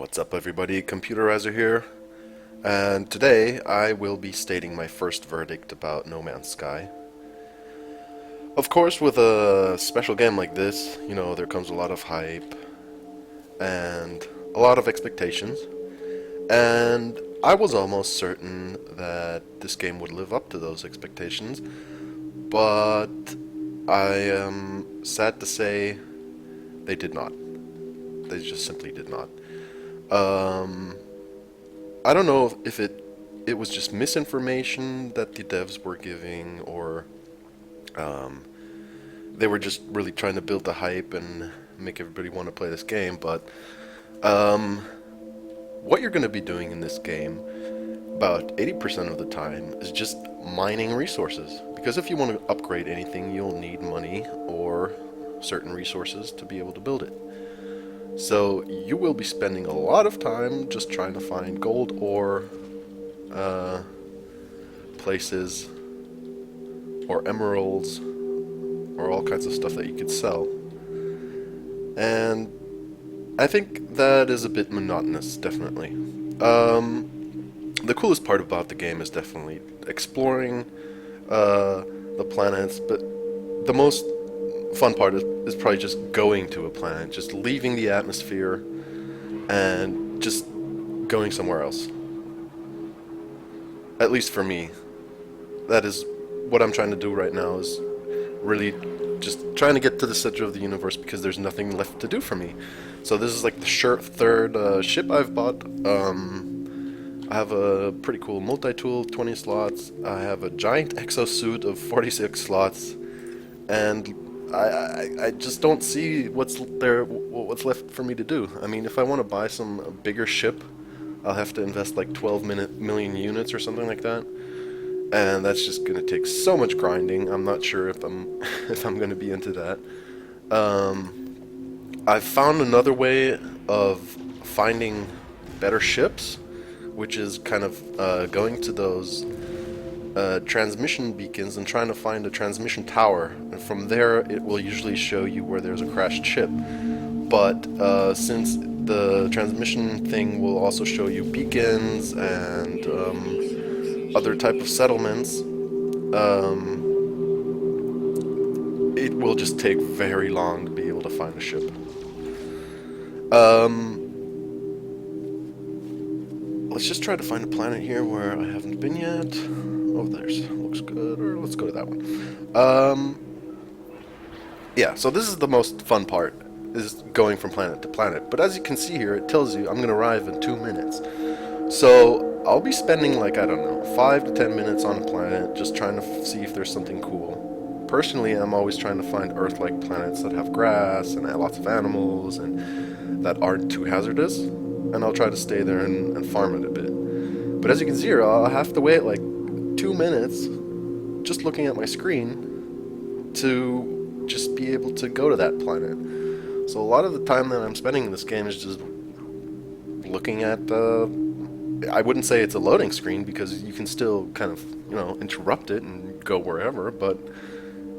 What's up, everybody? Computerizer here, and today I will be stating my first verdict about No Man's Sky. Of course, with a special game like this, there comes a lot of hype and a lot of expectations, and I was almost certain that this game would live up to those expectations, but I am sad to say they did not. They just simply did not. Um, I don't know if it was just misinformation that the devs were giving, or um, they were just really trying to build the hype and make everybody want to play this game. But um, what you're going to be doing in this game about 80% of the time is just mining resources. Because if you want to upgrade anything, you'll need money or certain resources to be able to build it. So you will be spending a lot of time just trying to find gold ore, places, or emeralds, or all kinds of stuff that you could sell. And I think that is a bit monotonous, definitely. The coolest part about the game is definitely exploring the planets, but the most fun part is probably just going to a planet, just leaving the atmosphere and just going somewhere else. At least for me, that is what I'm trying to do right now, is really just trying to get to the center of the universe because there's nothing left to do for me. So this is like the third ship I've bought. I have a pretty cool multi-tool, 20 slots. I have a giant exosuit of 46 slots, and I just don't see what's left for me to do. I mean, if I want to buy a bigger ship, I'll have to invest like 12 million units or something like that, and that's just gonna take so much grinding. I'm not sure if I'm if I'm gonna be into that. I've found another way of finding better ships, which is kind of going to those transmission beacons and trying to find a transmission tower, and from there it will usually show you where there's a crashed ship. But since the transmission thing will also show you beacons and other type of settlements, it will just take very long to be able to find a ship. Let's just try to find a planet here where I haven't been yet. Oh, looks good, or let's go to that one. Yeah, so this is the most fun part, is going from planet to planet. But as you can see here, it tells you I'm going to arrive in 2 minutes. So I'll be spending, like, I don't know, 5 to 10 minutes on a planet just trying to see if there's something cool. Personally, I'm always trying to find Earth-like planets that have grass and lots of animals and that aren't too hazardous. And I'll try to stay there and farm it a bit. But as you can see here, I'll have to wait like 2 minutes just looking at my screen to just be able to go to that planet. So a lot of the time that I'm spending in this game is just looking at I wouldn't say it's a loading screen, because you can still kind of, interrupt it and go wherever, but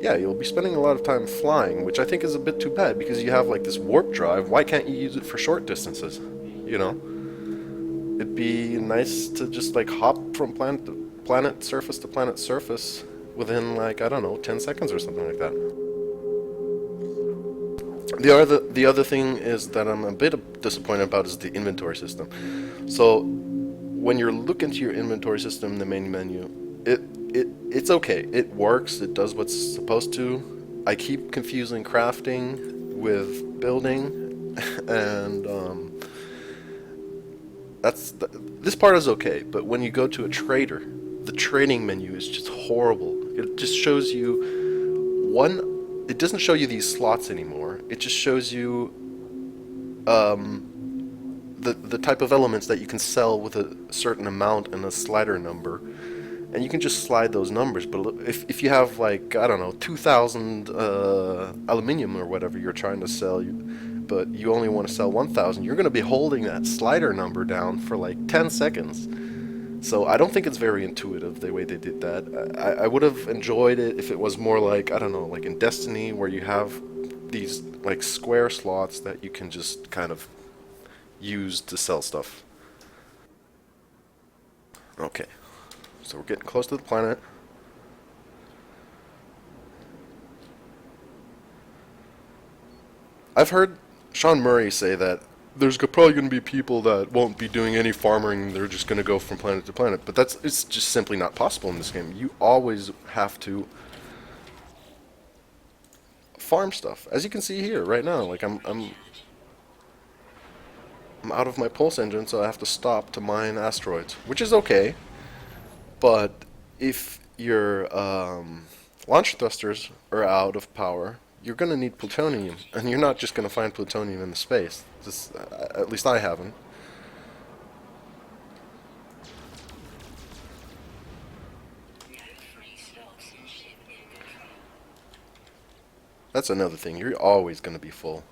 yeah, you'll be spending a lot of time flying, which I think is a bit too bad, because you have like this warp drive. Why can't you use it for short distances? It'd be nice to just like hop from planet to planet surface within, like, I don't know, 10 seconds or something like that. The other thing is that I'm a bit disappointed about is the inventory system. So when you're looking to your inventory system in the main menu, it's okay. It works. It does what's supposed to. I keep confusing crafting with building, and this part is okay. But when you go to a trader, the trading menu is just horrible. It just shows you it doesn't show you these slots anymore. It just shows you the type of elements that you can sell with a certain amount and a slider number, and you can just slide those numbers. But if you have, like, I don't know, 2,000 aluminium or whatever you're trying to sell, but you only want to sell 1,000, you're going to be holding that slider number down for like 10 seconds. So I don't think it's very intuitive the way they did that. I would have enjoyed it if it was more like, I don't know, like in Destiny, where you have these like square slots that you can just kind of used to sell stuff. Okay, so we're getting close to the planet. I've heard Sean Murray say that there's probably going to be people that won't be doing any farming. They're just going to go from planet to planet. But it's just simply not possible in this game. You always have to farm stuff, as you can see here right now. Like I'm out of my pulse engine, so I have to stop to mine asteroids, which is okay. But if your launch thrusters are out of power, you're going to need plutonium, and you're not just going to find plutonium in the space. Just, at least I haven't. That's another thing. You're always going to be full.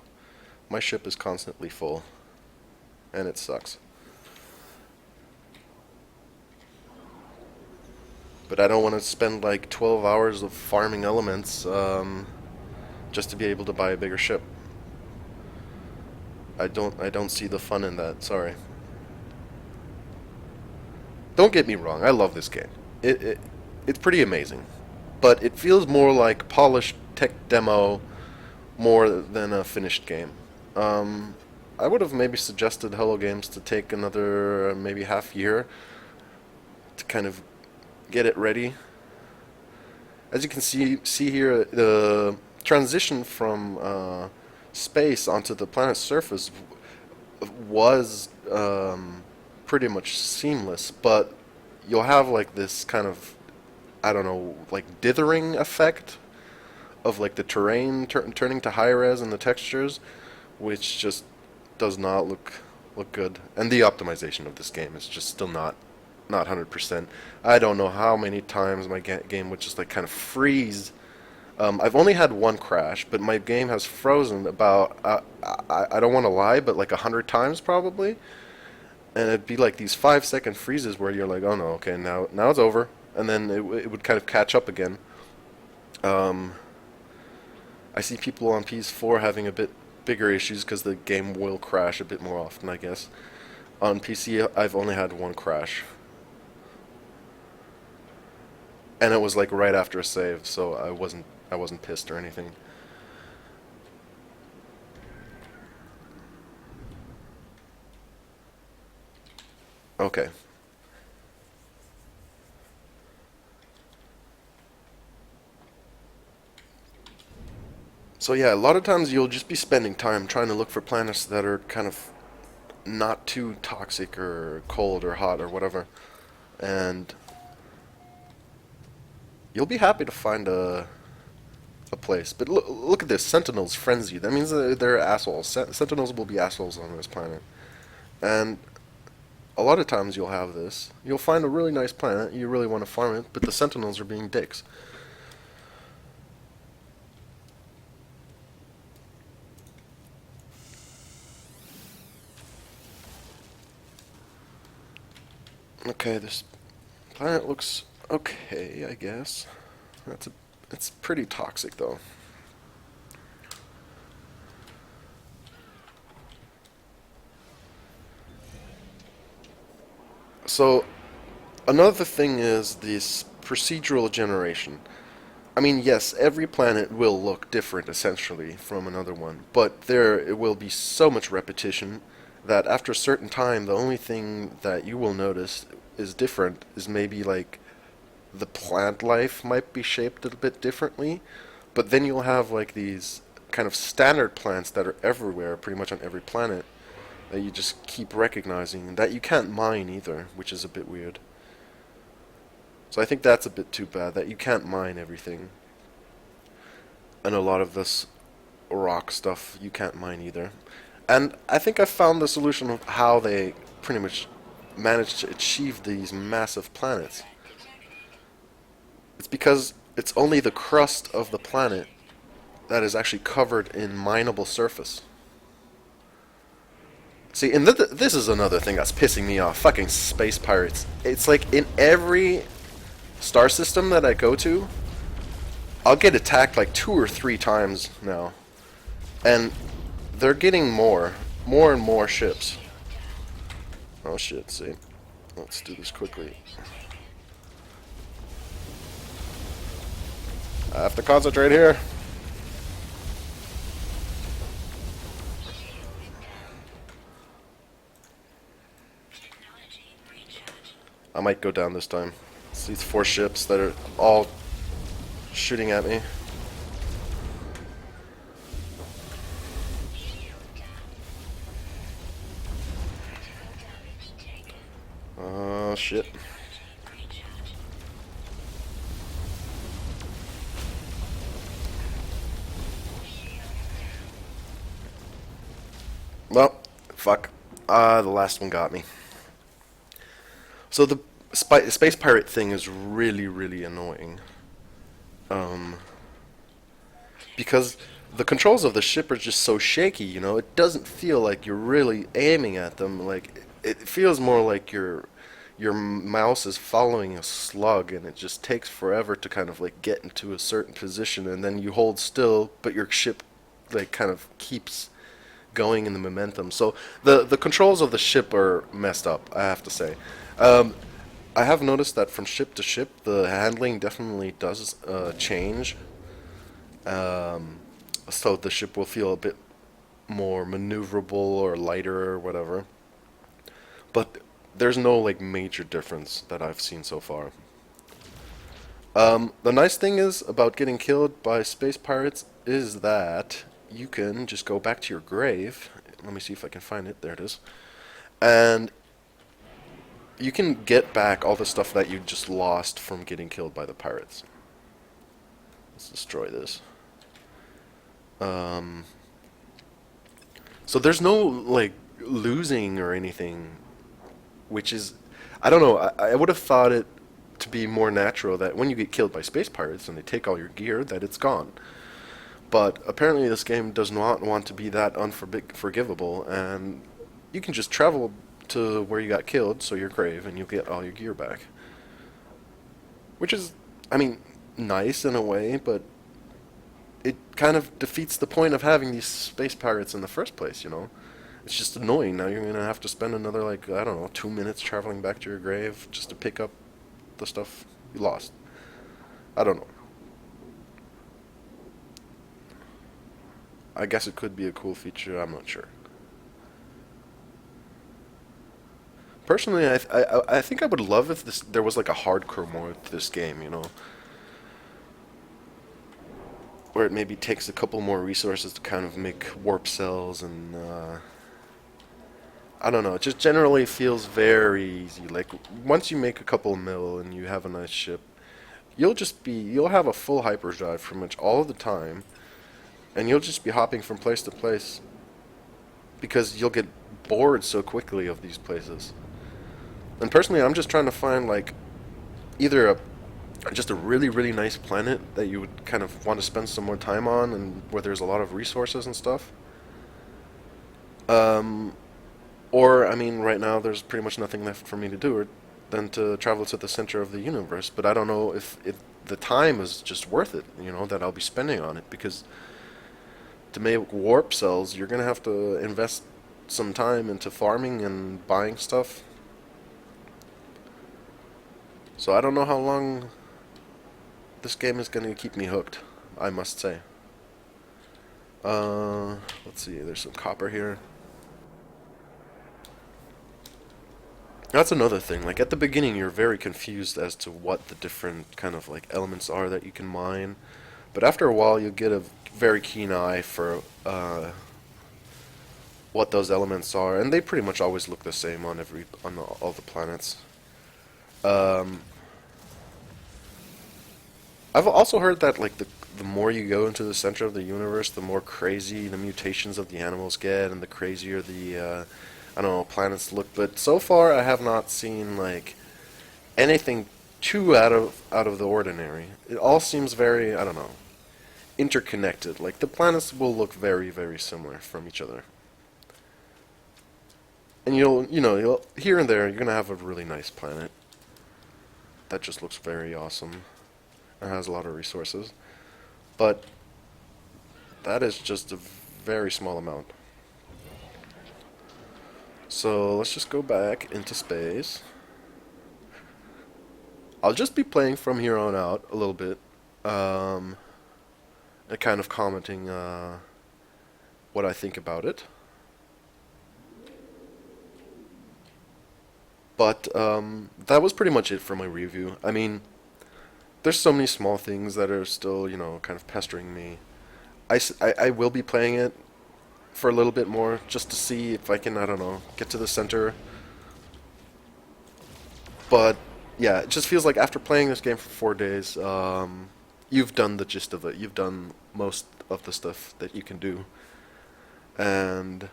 My ship is constantly full, and it sucks. But I don't want to spend like 12 hours of farming elements just to be able to buy a bigger ship. I don't see the fun in that. Sorry. Don't get me wrong. I love this game. It's pretty amazing, but it feels more like polished tech demo more than a finished game. I would have maybe suggested Hello Games to take another maybe half year to kind of get it ready. As you can see here, the transition from space onto the planet's surface was pretty much seamless, but you'll have like this kind of, I don't know, like dithering effect of like the terrain turning to high res and the textures, which just does not look good. And the optimization of this game is just still not 100%. I don't know how many times my game would just like kind of freeze. I've only had one crash, but my game has frozen about, I don't want to lie, but like 100 times probably. And it'd be like these 5-second freezes where you're like, oh no, okay, now it's over. And then it would kind of catch up again. I see people on PS4 having a bit bigger issues because the game will crash a bit more often, I guess. On PC, I've only had one crash. And it was like right after a save, so I wasn't pissed or anything. Okay. So yeah, a lot of times you'll just be spending time trying to look for planets that are kind of not too toxic or cold or hot or whatever. And you'll be happy to find a place. But look at this, Sentinels frenzy. That means they're assholes. Sentinels will be assholes on this planet. And a lot of times you'll have this. You'll find a really nice planet, you really want to farm it, but the Sentinels are being dicks. Okay, this planet looks okay, I guess. It's pretty toxic though. So another thing is this procedural generation. I mean, yes, every planet will look different essentially from another one, but there will be so much repetition that after a certain time, the only thing that you will notice is different is maybe like the plant life might be shaped a bit differently, but then you'll have like these kind of standard plants that are everywhere, pretty much on every planet, that you just keep recognizing, that you can't mine either, which is a bit weird. So I think that's a bit too bad, that you can't mine everything. And a lot of this rock stuff you can't mine either. And I think I found the solution of how they pretty much managed to achieve these massive planets. It's because it's only the crust of the planet that is actually covered in mineable surface. See, and this is another thing that's pissing me off. Fucking space pirates. It's like in every star system that I go to, I'll get attacked like 2 or 3 times now. And they're getting more and more ships. Oh shit, see. Let's do this quickly. I have to concentrate here. I might go down this time. It's these 4 ships that are all shooting at me. Oh shit. Well, fuck. The last one got me. So the space pirate thing is really, really annoying. Um, because the controls of the ship are just so shaky, you know? It doesn't feel like you're really aiming at them. Like, it feels more like your mouse is following a slug, and it just takes forever to kind of like get into a certain position, and then you hold still, but your ship like kind of keeps going in the momentum. So the controls of the ship are messed up, I have to say. Um, I have noticed that from ship to ship, the handling definitely does change. Um, so the ship will feel a bit more maneuverable or lighter or whatever. But there's no like major difference that I've seen so far. The nice thing is about getting killed by space pirates is that you can just go back to your grave. Let me see if I can find it. There it is. And you can get back all the stuff that you just lost from getting killed by the pirates. Let's destroy this. Um, so there's no like losing or anything, which is, I don't know. I would have thought it to be more natural that when you get killed by space pirates and they take all your gear, that it's gone. But apparently, this game does not want to be that unforgivable, and you can just travel to where you got killed, so your grave, and you'll get all your gear back. Which is, I mean, nice in a way, but it kind of defeats the point of having these space pirates in the first place, you know? It's just annoying. Now you're gonna have to spend another, like, I don't know, 2 minutes traveling back to your grave just to pick up the stuff you lost. I don't know. I guess it could be a cool feature, I'm not sure. Personally, I think I would love if there was like a hardcore mode to this game, you know, where it maybe takes a couple more resources to kind of make warp cells and I don't know. It just generally feels very easy. Like once you make a couple mil and you have a nice ship, you'll have a full hyperdrive pretty much all the time, and you'll just be hopping from place to place because you'll get bored so quickly of these places. And personally, I'm just trying to find like either just a really really nice planet that you would kind of want to spend some more time on and where there's a lot of resources and stuff. Um, or I mean, right now there's pretty much nothing left for me to do than to travel to the center of the universe. But I don't know if the time is just worth it, you know, that I'll be spending on it because to make warp cells, you're gonna have to invest some time into farming and buying stuff. So I don't know how long this game is gonna keep me hooked, I must say. Let's see, there's some copper here. That's another thing. Like at the beginning, you're very confused as to what the different kind of like elements are that you can mine. But after a while, you get a very keen eye for what those elements are, and they pretty much always look the same on all the planets. Um, I've also heard that like the more you go into the center of the universe, the more crazy the mutations of the animals get, and the crazier the I don't know planets look. But so far, I have not seen like anything too out of the ordinary. It all seems very, I don't know, interconnected. Like the planets will look very very similar from each other. And you'll here and there you're gonna have a really nice planet that just looks very awesome and has a lot of resources. But that is just a very small amount. So let's just go back into space. I'll just be playing from here on out a little bit, and kind of commenting what I think about it. But that was pretty much it for my review. I mean, there's so many small things that are still, kind of pestering me. I will be playing it for a little bit more just to see if I can, I don't know, get to the center. But yeah, it just feels like after playing this game for 4 days, you've done the gist of it. You've done most of the stuff that you can do. And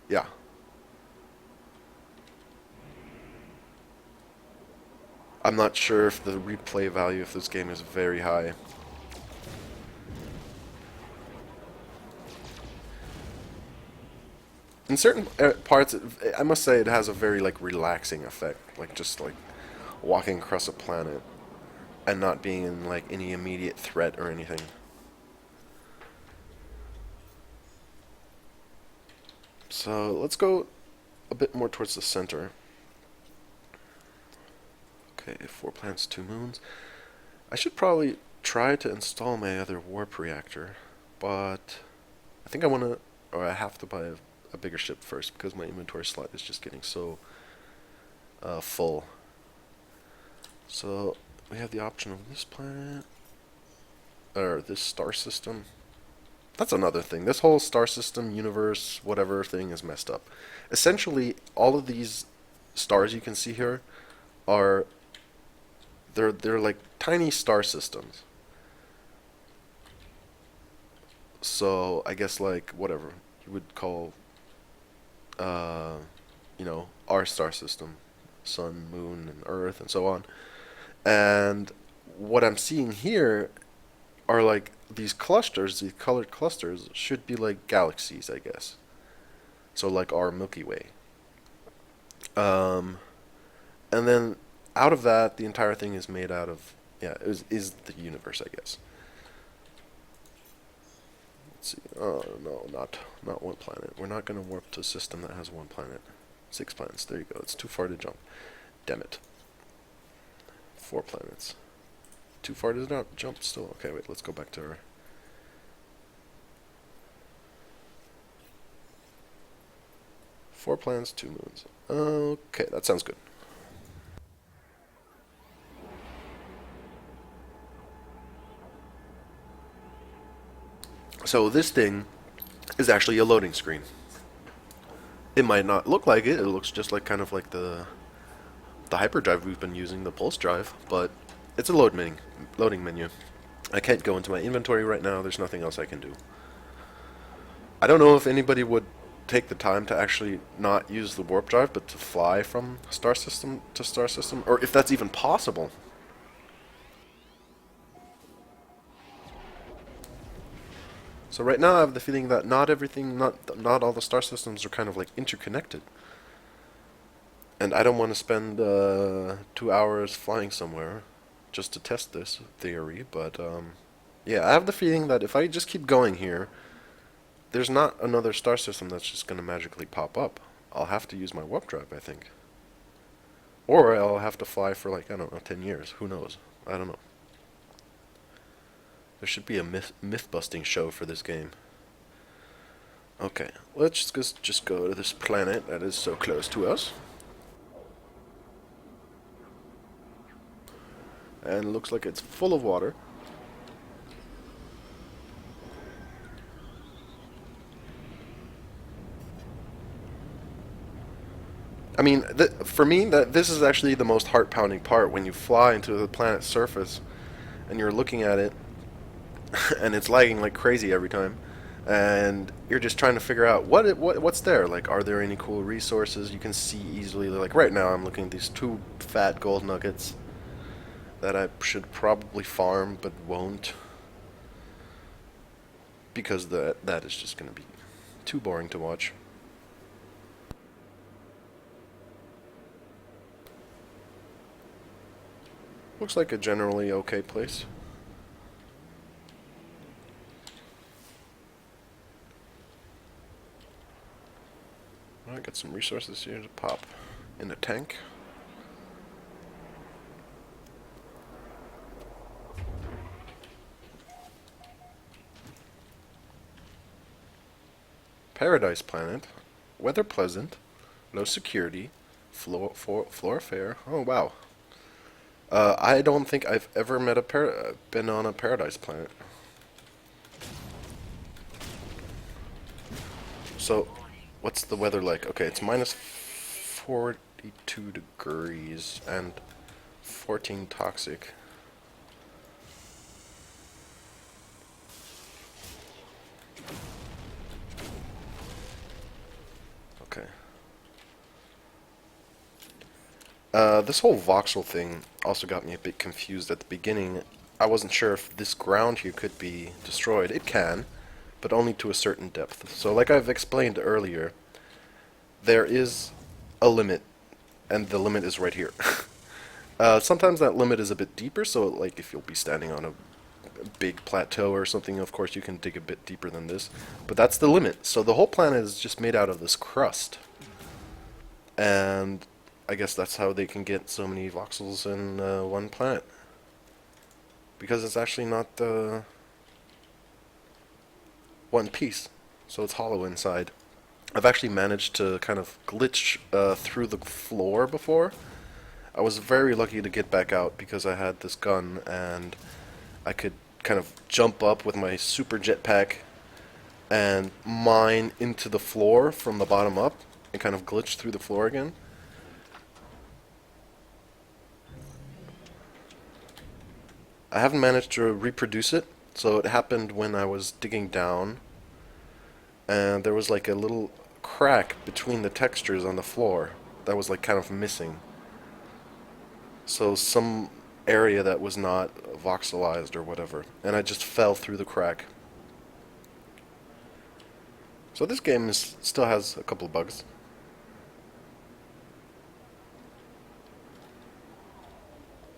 yeah. I'm not sure if the replay value of this game is very high. In certain parts, I must say it has a very like relaxing effect, like just like walking across a planet and not being in like any immediate threat or anything. So let's go a bit more towards the center. Okay, 4 planets, 2 moons. I should probably try to install my other warp reactor, but I think I want to, or I have to buy a bigger ship first because my inventory slot is just getting so full. So we have the option of this planet, or this star system. That's another thing. This whole star system, universe, whatever thing is messed up. Essentially, all of these stars you can see here are they're like tiny star systems. So I guess like whatever you would call our star system, sun, moon, and earth, and so on. And what I'm seeing here are like these clusters, these colored clusters, should be like galaxies, I guess. So like our Milky Way. Um, and then out of that, the entire thing is made out of, yeah, is the universe, I guess. Let's see. Oh no, not one planet. We're not gonna warp to a system that has one planet. 6 planets. There you go. It's too far to jump. Damn it. 4 planets. Too far to jump still. Okay, wait. Let's go back to her. Four planets, 2 moons. Okay, that sounds good. So this thing is actually a loading screen. It might not look like it. It looks just like kind of like the hyperdrive we've been using, the pulse drive, but it's a loading menu. I can't go into my inventory right now. There's nothing else I can do. I don't know if anybody would take the time to actually not use the warp drive, but to fly from star system to star system, or if that's even possible. So right now I have the feeling that not all the star systems are kind of like interconnected. And I don't want to spend 2 hours flying somewhere just to test this theory, but yeah, I have the feeling that if I just keep going here, there's not another star system that's just going to magically pop up. I'll have to use my warp drive, I think. Or I'll have to fly for like, I don't know, 10 years. Who knows? I don't know. There should be a myth-busting show for this game. Okay, let's just go to this planet that is so close to us. And it looks like it's full of water. I mean, for me, this is actually the most heart-pounding part when you fly into the planet's surface and you're looking at it and it's lagging like crazy every time. And you're just trying to figure out what's there. Like, are there any cool resources you can see easily? Like right now, I'm looking at these 2 fat gold nuggets that I should probably farm, but won't, because that is just going to be too boring to watch. Looks like a generally okay place. Get some resources here to pop in the tank. Paradise Planet. Weather pleasant. Low security. Floor fair. Oh, wow. I don't think I've ever been on a Paradise Planet. So, what's the weather like? Okay, it's minus 42 degrees and 14 toxic. Okay. This whole voxel thing also got me a bit confused at the beginning. I wasn't sure if this ground here could be destroyed. It can, but only to a certain depth. So like I've explained earlier, there is a limit, and the limit is right here. Sometimes that limit is a bit deeper, so like if you'll be standing on a big plateau or something, of course you can dig a bit deeper than this. But that's the limit. So the whole planet is just made out of this crust. And I guess that's how they can get so many voxels in one planet. Because it's actually not one piece, so it's hollow inside. I've actually managed to kind of glitch through the floor before. I was very lucky to get back out because I had this gun and I could kind of jump up with my super jetpack and mine into the floor from the bottom up and kind of glitch through the floor again. I haven't managed to reproduce it, so it happened when I was digging down and there was like a little crack between the textures on the floor that was like kind of missing. So some area that was not voxelized or whatever, and I just fell through the crack. So this game still has a couple of bugs.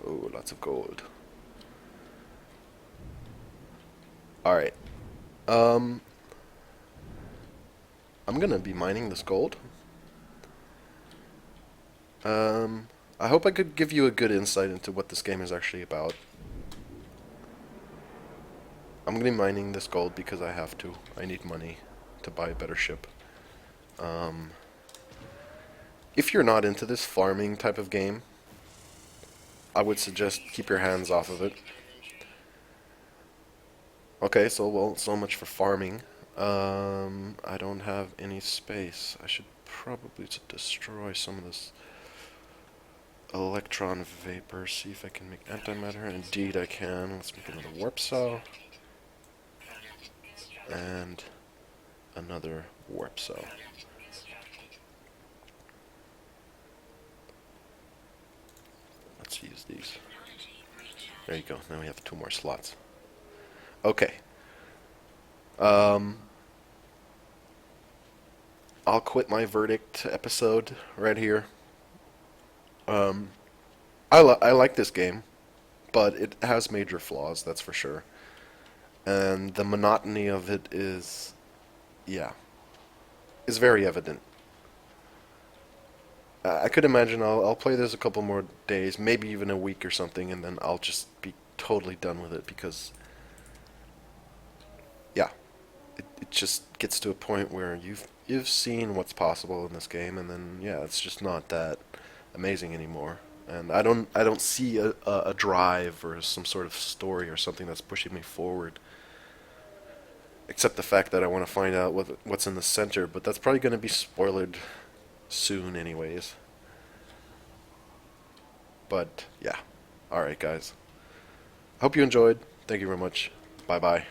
Oh, lots of gold. Alright. I'm gonna be mining this gold. I hope I could give you a good insight into what this game is actually about. I'm gonna be mining this gold because I have to. I need money to buy a better ship. If you're not into this farming type of game, I would suggest keep your hands off of it. Okay, so much for farming. I don't have any space. I should probably destroy some of this electron vapor. See if I can make antimatter. Indeed, I can. Let's make another warp cell. And another warp cell. Let's use these. There you go. Now we have 2 more slots. Okay. I'll quit my verdict episode right here. I like this game, but it has major flaws, that's for sure. And the monotony of it is, yeah, is very evident. I could imagine I'll play this a couple more days, maybe even a week or something, and then I'll just be totally done with it because, yeah, it just gets to a point where you've seen what's possible in this game, and then yeah, it's just not that amazing anymore. And I don't see a drive or some sort of story or something that's pushing me forward. Except the fact that I want to find out what's in the center, but that's probably going to be spoiled soon anyways. But yeah. Alright guys. Hope you enjoyed. Thank you very much. Bye bye.